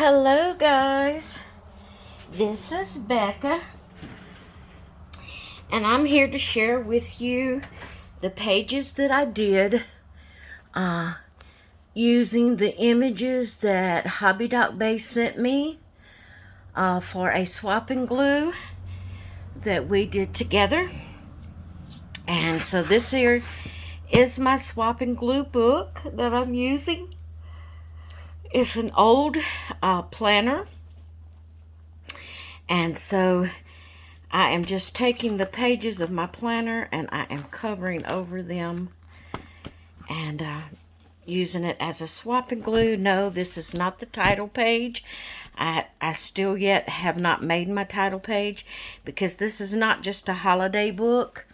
Hello guys, this is Becca, and I'm here to share with you the pages that I did using the images that HOBBYDOCKBAY sent me for a swap and glue that we did together. And so this here is my swap and glue book that I'm using. It's an old planner, and so I am just taking the pages of my planner and I am covering over them and using it as a swap and glue. No, this is not the title page. I still yet have not made my title page because this is not just a holiday book.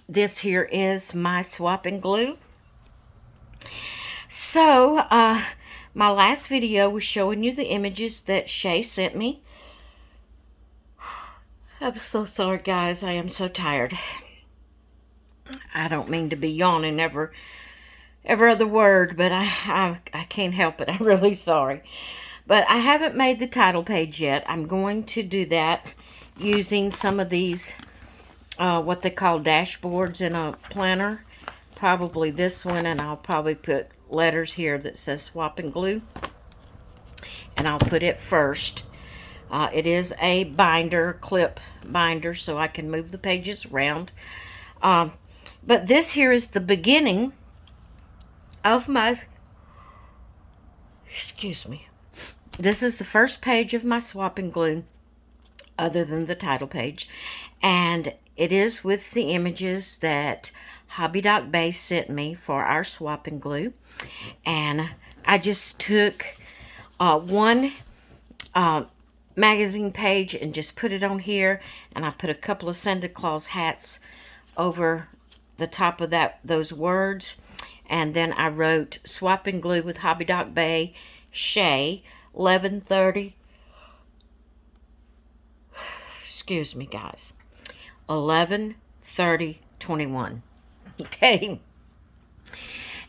This here is my swap and glue. So, my last video was showing you the images that Shay sent me. I'm so sorry, guys. I am so tired. I don't mean to be yawning every other word, but I can't help it. I'm really sorry. But I haven't made the title page yet. I'm going to do that using some of these, what they call dashboards in a planner. Probably this one, and I'll probably put letters here that says swap and glue, and I'll put it first. It is a binder, clip binder, so I can move the pages around. But this here is the beginning of my, excuse me, this is the first page of my swap and glue, other than the title page, and it is with the images that HOBBYDOCKBAY sent me for our swap and glue. And I just took one magazine page and just put it on here, and I put a couple of Santa Claus hats over the top of those words, and then I wrote swap and glue with HOBBYDOCKBAY, Shay, 11/30. Excuse me, guys. 11/30/21. Okay,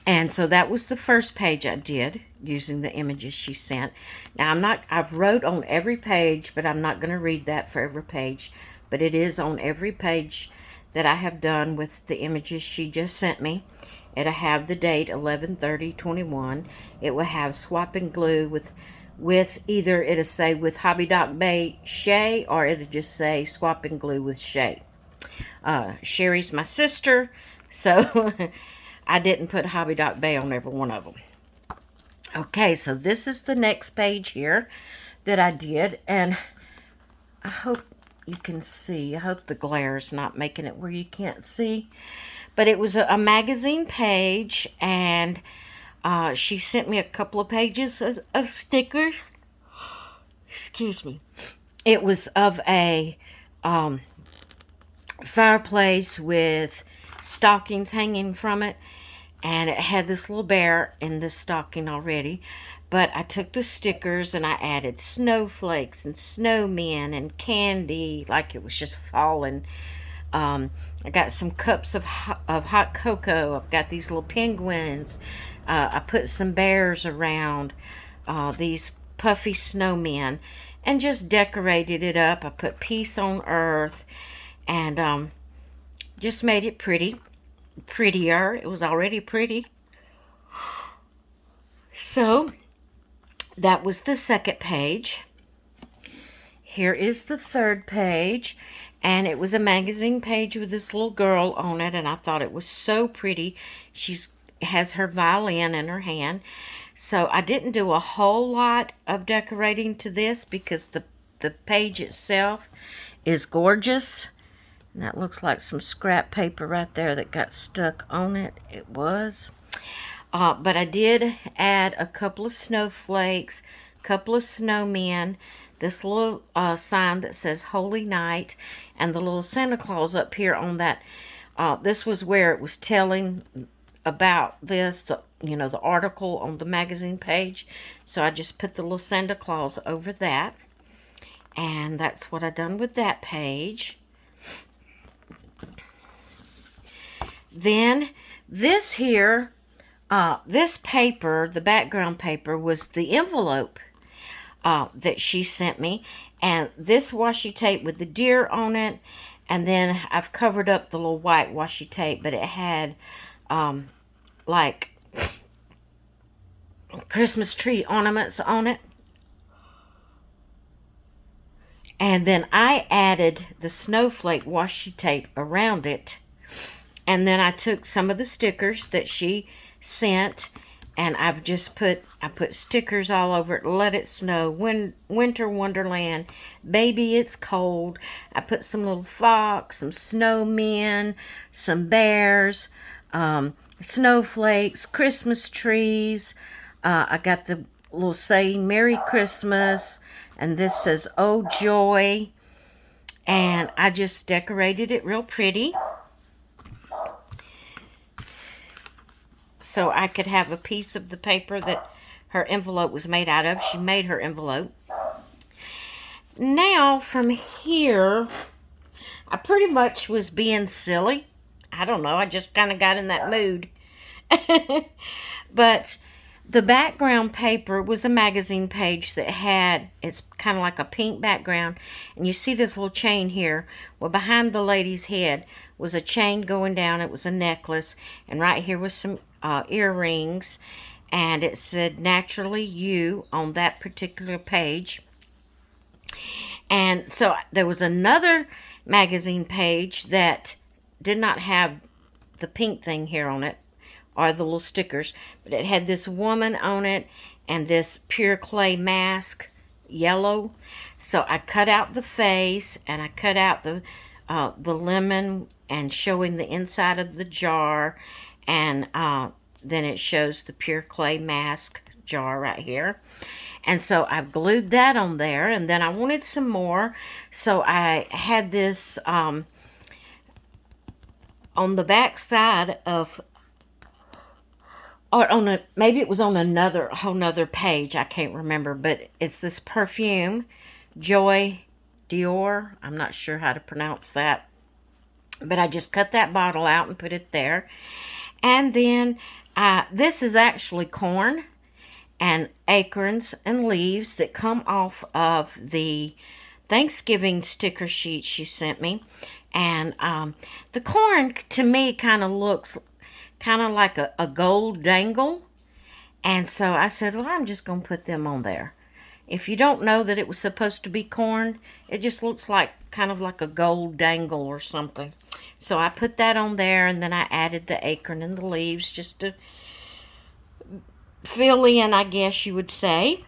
and so that was the first page I did using the images she sent. Now I've wrote on every page, but I'm not going to read that for every page, but it is on every page that I have done with the images she just sent me. It'll have the date 11/30/21. It will have swap and glue with either it'll say with HOBBYDOCKBAY Shay, or it'll just say swap and glue with Shay. Sherry's my sister, so I didn't put HOBBYDOCKBAY on every one of them. Okay, so this is the next page here that I did, and I hope you can see. I hope the glare is not making it where you can't see. But it was a magazine page, and she sent me a couple of pages of stickers. Excuse me. It was of a fireplace with stockings hanging from it, and it had this little bear in the stocking already, but I took the stickers and I added snowflakes and snowmen and candy like it was just falling. I got some cups of hot cocoa. I've got these little penguins. I put some bears around these puffy snowmen and just decorated it up. I put peace on earth, and just made it prettier. It was already pretty. So that was the second page. Here is the third page, and it was a magazine page with this little girl on it, and I thought it was so pretty. She has her violin in her hand. So I didn't do a whole lot of decorating to this because the page itself is gorgeous. And that looks like some scrap paper right there that got stuck on it. It was. But I did add a couple of snowflakes, a couple of snowmen, this little sign that says Holy Night, and the little Santa Claus up here on that. This was where it was telling about this, the article on the magazine page. So I just put the little Santa Claus over that. And that's what I done with that page. Then this here, this paper, the background paper, was the envelope that she sent me. And this washi tape with the deer on it. And then I've covered up the little white washi tape, but it had like Christmas tree ornaments on it. And then I added the snowflake washi tape around it. And then I took some of the stickers that she sent, and I've just put stickers all over it. Let it snow, winter wonderland, baby it's cold. I put some little fox, some snowmen, some bears, snowflakes, Christmas trees. I got the little saying Merry Christmas, and this says Oh Joy, and I just decorated it real pretty so I could have a piece of the paper that her envelope was made out of. She made her envelope. Now from here, I pretty much was being silly. I don't know, I just kind of got in that mood. But the background paper was a magazine page that had, it's kind of like a pink background. And you see this little chain here. Well, behind the lady's head was a chain going down. It was a necklace. And right here was some earrings. And it said, Naturally You, on that particular page. And so there was another magazine page that did not have the pink thing here on it, or the little stickers, but it had this woman on it and this pure clay mask, yellow. So I cut out the face, and I cut out the lemon and showing the inside of the jar, and then it shows the pure clay mask jar right here. And so I've glued that on there, and then I wanted some more, so I had this on the back side of, or on a, maybe it was on another, whole nother page, I can't remember, but it's this perfume, Joy Dior. I'm not sure how to pronounce that, but I just cut that bottle out and put it there. And then this is actually corn and acorns and leaves that come off of the Thanksgiving sticker sheet she sent me. And the corn to me kind of looks kind of like a gold dangle. And so I said, well, I'm just going to put them on there. If you don't know that it was supposed to be corn, it just looks like kind of like a gold dangle or something. So I put that on there, and then I added the acorn and the leaves just to fill in, I guess you would say.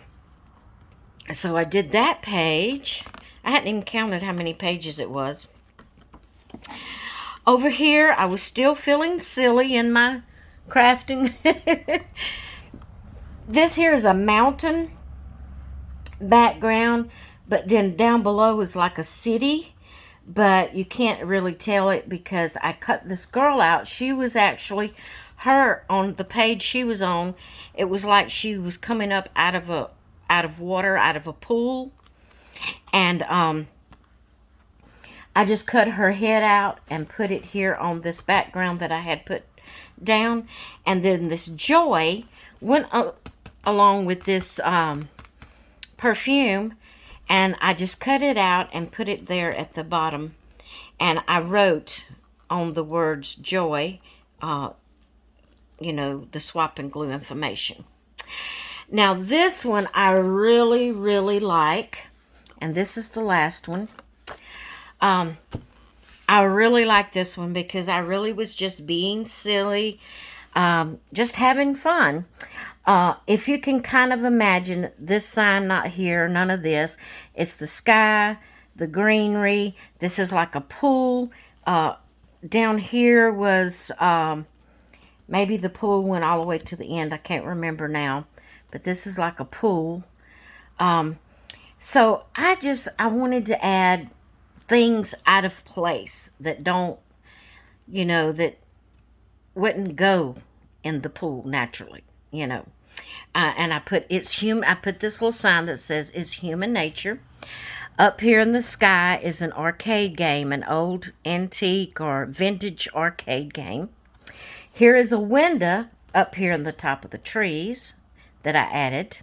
So I did that page. I hadn't even counted how many pages it was. Over here, I was still feeling silly in my crafting. This here is a mountain background, but then down below is like a city, but you can't really tell it because I cut this girl out. She was actually, her on the page she was on, it was like she was coming up out of water, out of a pool, and I just cut her head out and put it here on this background that I had put down. And then this Joy went along with this perfume, and I just cut it out and put it there at the bottom. And I wrote on the words Joy, you know, the swap and glue information. Now this one I really, really like, and this is the last one. I really like this one because I really was just being silly, just having fun. If you can kind of imagine this sign, not here, none of this. It's the sky, the greenery. This is like a pool. Down here was, maybe the pool went all the way to the end. I can't remember now. But this is like a pool. So I wanted to add things out of place that don't, you know, that wouldn't go in the pool naturally, you know. And I put I put this little sign that says it's human nature. Up here in the sky is an arcade game, an old antique or vintage arcade game. Here is a window up here in the top of the trees that I added.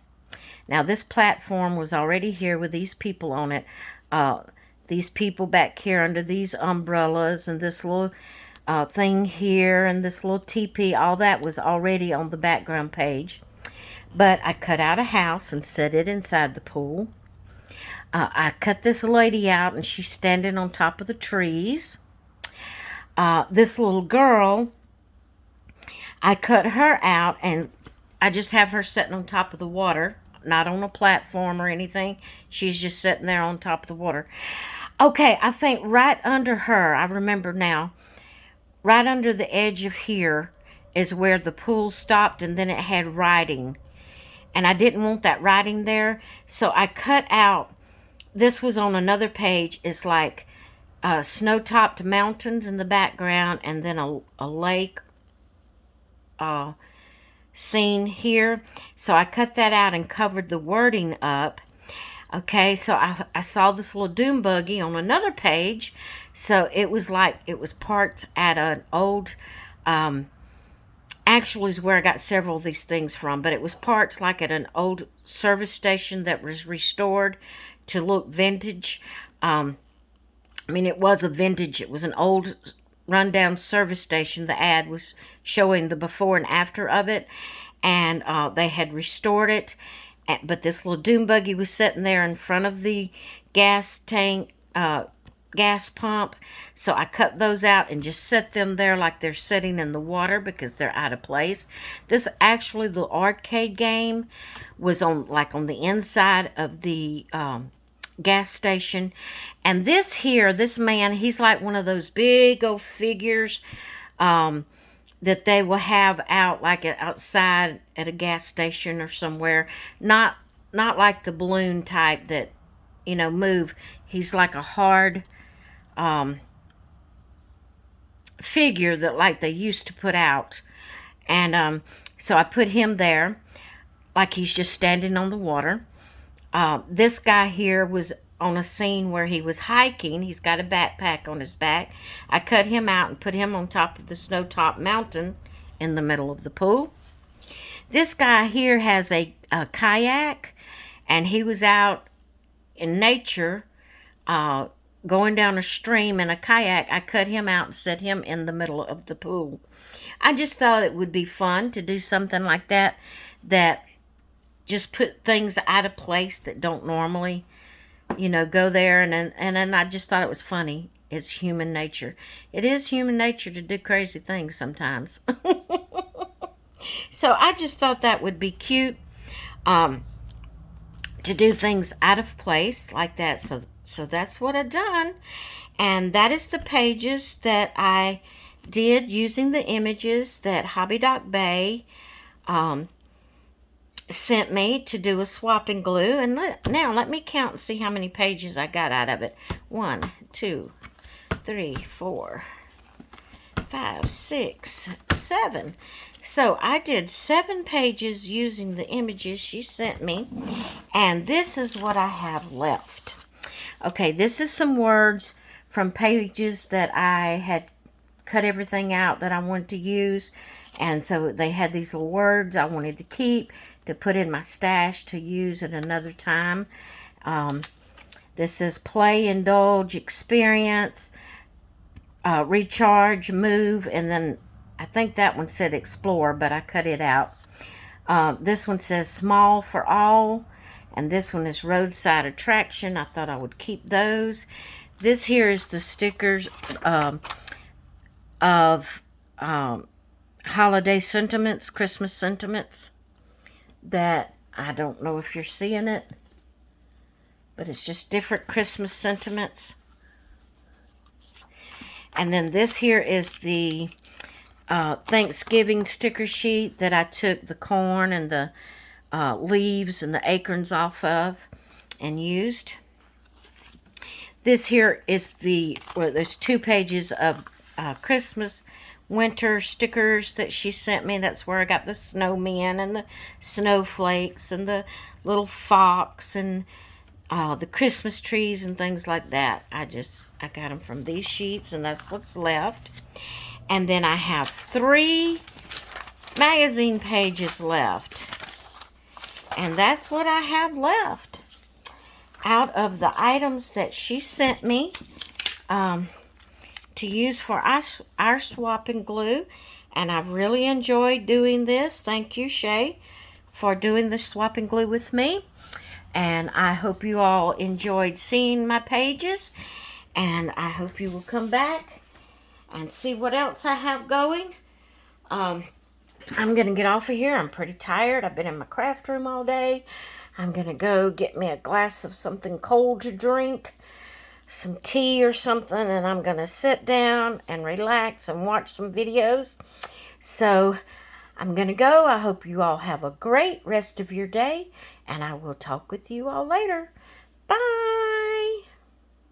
Now, this platform was already here with these people on it. These people back here under these umbrellas and this little thing here and this little teepee, all that was already on the background page. But I cut out a house and set it inside the pool. I cut this lady out and she's standing on top of the trees. This little girl, I cut her out and I just have her sitting on top of the water, not on a platform or anything. She's just sitting there on top of the water. Okay, I think right under her, I remember now, right under the edge of here is where the pool stopped, and then it had writing. And I didn't want that writing there, so I cut out, this was on another page, it's like snow-topped mountains in the background, and then a lake scene here. So I cut that out and covered the wording up. Okay, so I saw this little doom buggy on another page. So it was like, it was parked at an old, actually is where I got several of these things from, but it was parked like at an old service station that was restored to look vintage. I mean, it was a vintage, it was an old rundown service station. The ad was showing the before and after of it, and they had restored it. But this little doom buggy was sitting there in front of the gas tank, gas pump. So I cut those out and just set them there like they're sitting in the water because they're out of place. This actually, the arcade game was on the inside of the gas station. And this here, this man, he's like one of those big old figures that they will have out like outside at a gas station or somewhere. Not like the balloon type that, you know, move. He's like a hard figure that like they used to put out. And so I put him there like he's just standing on the water. This guy here was on a scene where he was hiking. He's got a backpack on his back. I cut him out and put him on top of the snow-topped mountain in the middle of the pool. This guy here has a kayak, and he was out in nature going down a stream in a kayak. I cut him out and set him in the middle of the pool. I just thought it would be fun to do something like that, that just put things out of place that don't normally, you know, go there. And then I just thought it was funny. It's human nature. It is human nature to do crazy things sometimes. So I just thought that would be cute, to do things out of place like that. So that's what I've done. And that is the pages that I did using the images that HOBBYDOCKBAY sent me to do a swap and glue. And now let me count and see how many pages I got out of it. 1, 2, 3, 4, 5, 6, 7. So I did 7 pages using the images she sent me. And this is what I have left. Okay, this is some words from pages that I had cut everything out that I wanted to use. And so they had these little words I wanted to keep, to put in my stash to use at another time. This is play, indulge, experience, recharge, move, and then I think that one said explore, but I cut it out. This one says small for all, and this one is roadside attraction. I thought I would keep those. This here is the stickers of holiday sentiments, Christmas sentiments, that I don't know if you're seeing it, but it's just different Christmas sentiments. And then this here is the Thanksgiving sticker sheet that I took the corn and the leaves and the acorns off of and used. This here is there's 2 pages of Christmas winter stickers that she sent me. That's where I got the snowmen and the snowflakes and the little fox and the Christmas trees and things like that. I got them from these sheets, and that's what's left. And then I have 3 magazine pages left. And that's what I have left out of the items that she sent me to use for our swap and glue. And I've really enjoyed doing this. Thank you, Shay, for doing the swap and glue with me. And I hope you all enjoyed seeing my pages. And I hope you will come back and see what else I have going. I'm going to get off of here. I'm pretty tired. I've been in my craft room all day. I'm going to go get me a glass of something cold to drink, some tea or something, and I'm going to sit down and relax and watch some videos. So I'm going to go. I hope you all have a great rest of your day, and I will talk with you all later. Bye.